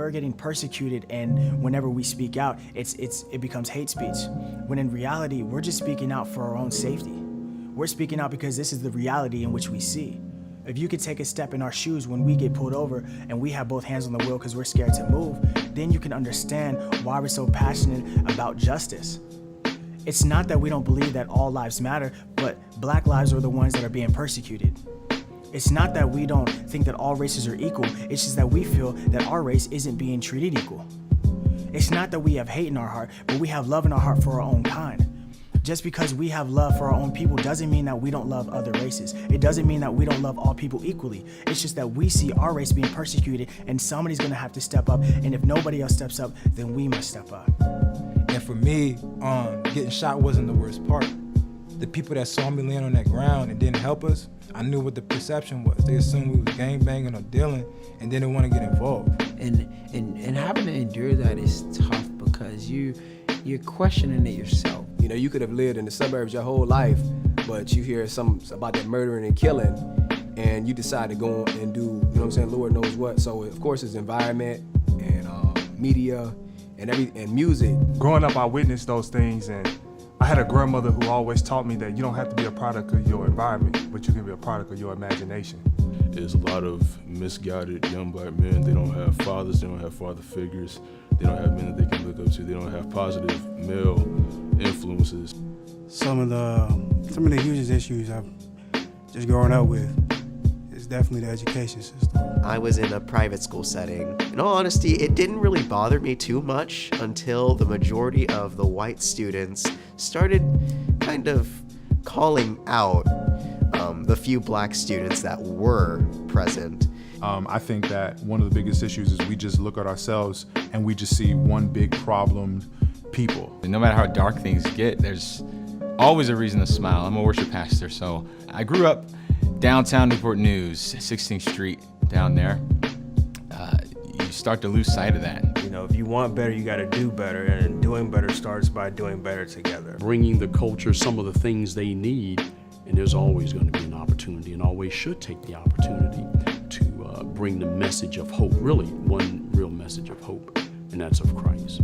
we're getting persecuted, and whenever we speak out, it becomes hate speech. When in reality, we're just speaking out for our own safety. We're speaking out because this is the reality in which we see. If you could take a step in our shoes when we get pulled over and we have both hands on the wheel because we're scared to move, then you can understand why we're so passionate about justice. It's not that we don't believe that all lives matter, but Black lives are the ones that are being persecuted. It's not that we don't think that all races are equal, it's just that we feel that our race isn't being treated equal. It's not that we have hate in our heart, but we have love in our heart for our own kind. Just because we have love for our own people doesn't mean that we don't love other races. It doesn't mean that we don't love all people equally. It's just that we see our race being persecuted and somebody's gonna have to step up, and if nobody else steps up, then we must step up. And for me, getting shot wasn't the worst part. The people that saw me laying on that ground and didn't help us, I knew what the perception was. They assumed we was gangbanging or dealing and didn't want to get involved. And having to endure that is tough because you're questioning it yourself. You know, you could have lived in the suburbs your whole life, but you hear something about that murdering and killing, and you decide to go and do, you know what I'm saying, Lord knows what. So of course it's environment and media and music. Growing up, I witnessed those things, and I had a grandmother who always taught me that you don't have to be a product of your environment, but you can be a product of your imagination. There's a lot of misguided young Black men. They don't have fathers, they don't have father figures, they don't have men that they can look up to, they don't have positive male influences. Some of the hugest issues I've just growing up with is definitely the education system. I was in a private school setting. In all honesty, it didn't really bother me too much until the majority of the white students started kind of calling out the few Black students that were present. I think that one of the biggest issues is we just look at ourselves and we just see one big problemed people. No matter how dark things get, there's always a reason to smile. I'm a worship pastor, so I grew up downtown Newport News, 16th Street down there. You start to lose sight of that. You know, if you want better, you got to do better, and doing better starts by doing better together. Bringing the culture some of the things they need, and there's always going to be an opportunity, and always should take the opportunity to bring the message of hope, really one real message of hope, and that's of Christ.